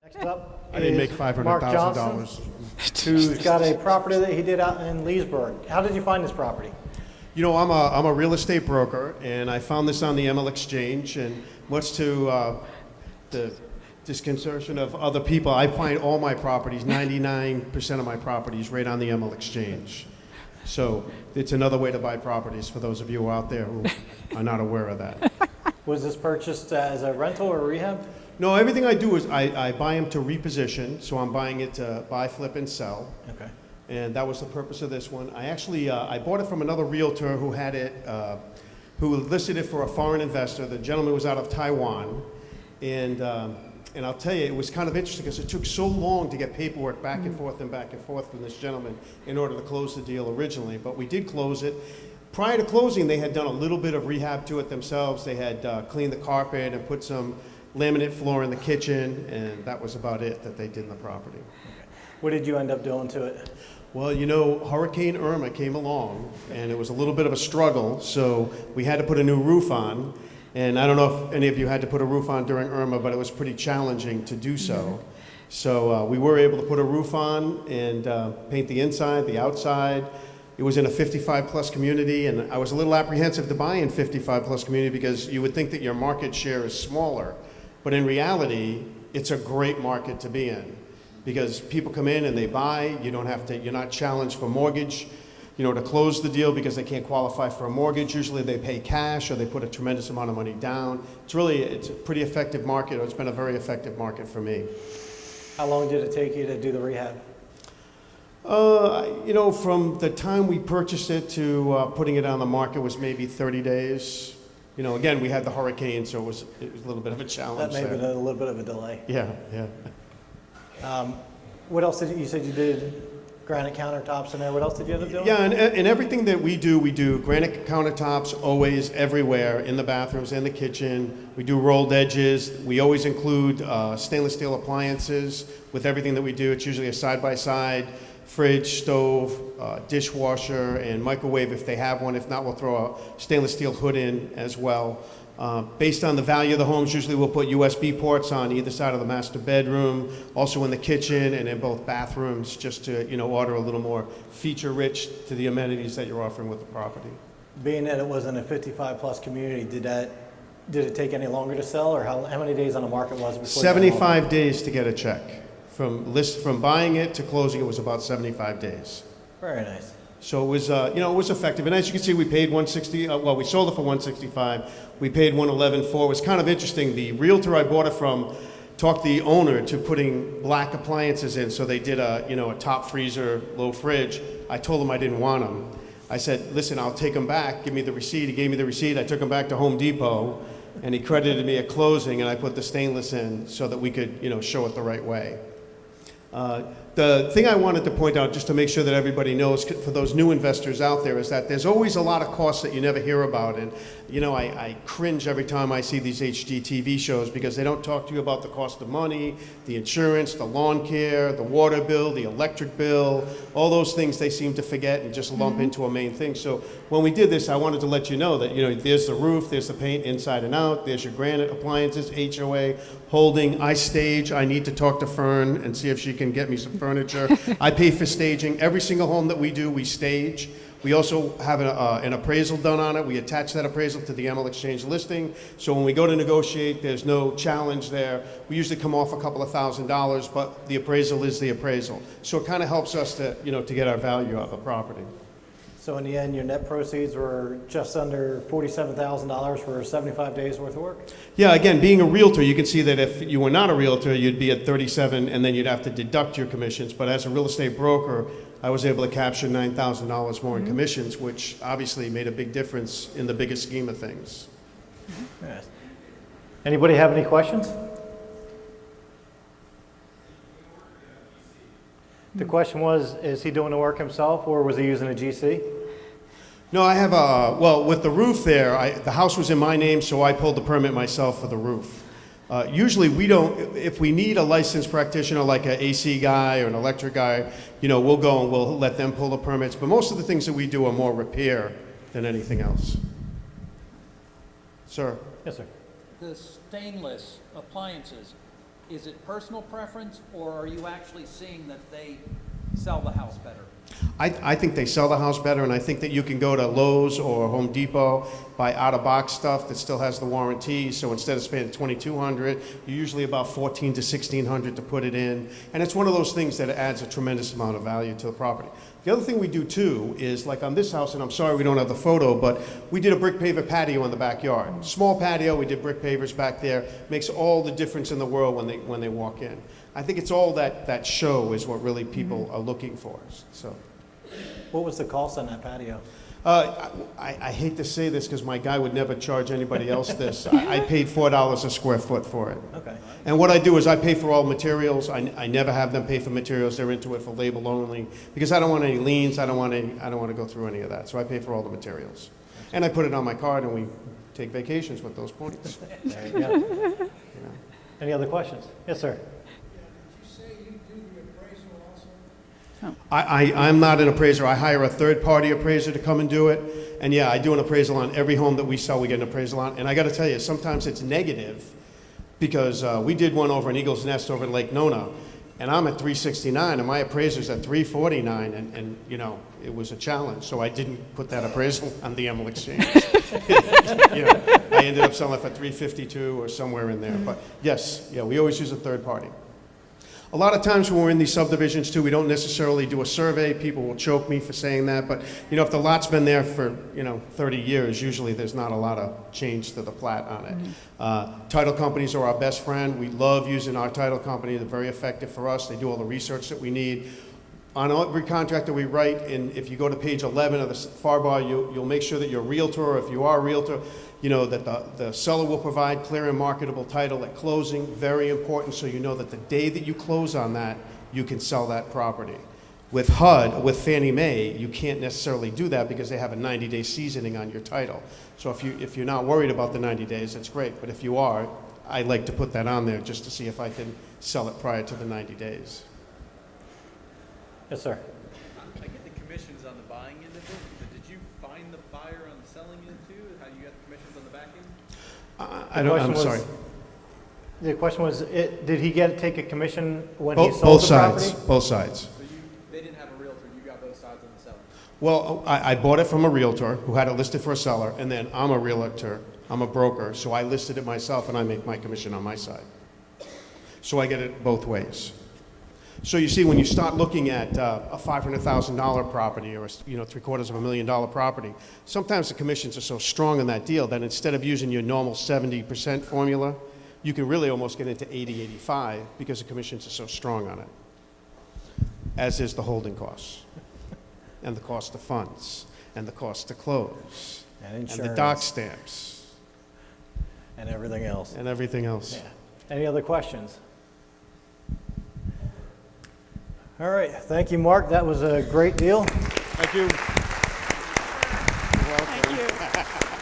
Next up I didn't make is Mark Johnston, $500,000. who's got a property that he did out in Leesburg. How did you find this property? You know, I'm a real estate broker, and I found this on the ML Exchange, and much to the disconcertion of other people, I find all my properties, 99% of my properties, right on the ML Exchange. So it's another way to buy properties for those of you out there who are not aware of that. Was this purchased as a rental or rehab? No, everything I do is I buy them to reposition, so I'm buying it to buy, flip, and sell. Okay. And that was the purpose of this one. I actually, I bought it from another realtor who had it, who listed it for a foreign investor. The gentleman was out of Taiwan. And I'll tell you, it was kind of interesting because it took so long to get paperwork back and forth from this gentleman in order to close the deal originally. But we did close it. Prior to closing, they had done a little bit of rehab to it themselves. They had cleaned the carpet and put some laminate floor in the kitchen, and that was about it that they did in the property. Okay. What did you end up doing to it? Well, you know, Hurricane Irma came along, and it was a little bit of a struggle, so we had to put a new roof on. And I don't know if any of you had to put a roof on during Irma, but it was pretty challenging to do so. So we were able to put a roof on and paint the inside, the outside. It was in a 55-plus community, and I was a little apprehensive to buy in 55-plus community because you would think that your market share is smaller. But in reality, it's a great market to be in because people come in and they buy. You don't have to, you're not challenged for mortgage, you know, to close the deal because they can't qualify for a mortgage. Usually they pay cash or they put a tremendous amount of money down. It's a pretty effective market. It's been a very effective market for me. How long did it take you to do the rehab? You know, from the time we purchased it to putting it on the market was maybe 30 days. You know, again, we had the hurricane, so it was a little bit of a challenge. That may have been a little bit of a delay. Yeah. What else did you said you did granite countertops in there? What else did you end up doing? Yeah, and everything that we do granite countertops always, everywhere, in the bathrooms and the kitchen. We do rolled edges. We always include stainless steel appliances with everything that we do. It's usually a side-by-side, fridge, stove, dishwasher, and microwave if they have one. If not, we'll throw a stainless steel hood in as well. Based on the value of the homes, usually we'll put USB ports on either side of the master bedroom, also in the kitchen and in both bathrooms, just to, you know, order a little more feature-rich to the amenities that you're offering with the property. Being that it was in a 55-plus community, did it take any longer to sell, or how many days on the market was it before? 75 days to get a check. From buying it to closing, it was about 75 days. Very nice. So it was, you know, it was effective. And as you can see, we paid $160. Well, we sold it for $165. We paid $111 for. It was kind of interesting. The realtor I bought it from talked the owner to putting black appliances in. So they did a top freezer, low fridge. I told him I didn't want them. I said, listen, I'll take them back. Give me the receipt. He gave me the receipt. I took them back to Home Depot, and he credited me at closing, and I put the stainless in so that we could, you know, show it the right way. The thing I wanted to point out, just to make sure that everybody knows, for those new investors out there, is that there's always a lot of costs that you never hear about. And, you know, I cringe every time I see these HGTV shows because they don't talk to you about the cost of money, the insurance, the lawn care, the water bill, the electric bill, all those things they seem to forget and just lump into a main thing. So when we did this, I wanted to let you know that, you know, there's the roof, there's the paint inside and out, there's your granite appliances, HOA, holding, I stage. I need to talk to Fern and see if she can get me some furniture. I pay for staging. Every single home that we do, we stage. We also have an appraisal done on it. We attach that appraisal to the ML Exchange listing. So when we go to negotiate, there's no challenge there. We usually come off a couple of $1,000s, but the appraisal is the appraisal. So it kind of helps us to, you know, to get our value out of the property. So in the end, your net proceeds were just under $47,000 for 75 days worth of work? Yeah, again, being a realtor, you can see that if you were not a realtor, you'd be at 37 and then you'd have to deduct your commissions. But as a real estate broker, I was able to capture $9,000 more in commissions, which obviously made a big difference in the biggest scheme of things. Yes. Anybody have any questions? The question was, is he doing the work himself or was he using a GC? No, I have well, with the roof there, the house was in my name, so I pulled the permit myself for the roof. Usually we don't, if we need a licensed practitioner like an AC guy or an electric guy, you know, we'll go and we'll let them pull the permits. But most of the things that we do are more repair than anything else. Sir? Yes, sir. The stainless appliances, is it personal preference, or are you actually seeing that they sell the house better? I think they sell the house better, and I think that you can go to Lowe's or Home Depot, buy out-of-box stuff that still has the warranty. So instead of spending $2,200, you're usually about $1,400 to $1,600 to put it in. And it's one of those things that adds a tremendous amount of value to the property. The other thing we do too is, like on this house, and I'm sorry we don't have the photo, but we did a brick paver patio in the backyard. Small patio, we did brick pavers back there. Makes all the difference in the world when they walk in. I think it's all that show is what really people are looking for. So. What was the cost on that patio? I hate to say this because my guy would never charge anybody else this. I paid $4 a square foot for it. Okay. And what I do is I pay for all materials. I never have them pay for materials. They're into it for label only because I don't want any liens. I don't want to go through any of that. So I pay for all the materials. And I put it on my card and we take vacations with those points. There you go. You know. Any other questions? Yes, sir. I'm not an appraiser. I hire a third-party appraiser to come and do it. And yeah, I do an appraisal on every home that we sell. We get an appraisal on. And I got to tell you, sometimes it's negative because we did one over in Eagles Nest over in Lake Nona, and I'm at 369, and my appraiser's at 349, and you know, it was a challenge. So I didn't put that appraisal on the Emerald Exchange. You know, I ended up selling it for 352 or somewhere in there. But yes, yeah, we always use a third party. A lot of times when we're in these subdivisions too, we don't necessarily do a survey. People will choke me for saying that, but you know, if the lot's been there for 30 years, usually there's not a lot of change to the plat on it. Title companies are our best friend. We love using our title company. They're very effective for us. They do all the research that we need. On every contract that we write, and if you go to page 11 of the FAR bar, you'll make sure that you're a realtor, or if you are a realtor, you know that the seller will provide clear and marketable title at closing. Very important, so you know that the day that you close on that, you can sell that property. With HUD, with Fannie Mae, you can't necessarily do that because they have a 90-day seasoning on your title. So if you're not worried about the 90 days, that's great. But if you are, I like to put that on there just to see if I can sell it prior to the 90 days. Yes, sir. I get the commissions on the buying end of it, but did you find the buyer on the selling end too? How you got the commissions on the back end? I'm sorry. The question was, did he take a commission when he sold Both the property? sides. Both sides. So they didn't have a realtor, you got both sides on the selling. Well, I bought it from a realtor who had it listed for a seller, and then I'm a realtor, I'm a broker, so I listed it myself and I make my commission on my side. So I get it both ways. So you see, when you start looking at a $500,000 property or $750,000 property, sometimes the commissions are so strong in that deal that instead of using your normal 70% formula, you can really almost get into 80, 85 because the commissions are so strong on it, as is the holding costs and the cost of funds and the cost to close And and the insurance. doc stamps And everything else. and everything else. Yeah. Any other questions? All right, thank you, Mark. That was a great deal. Thank you. Thank you.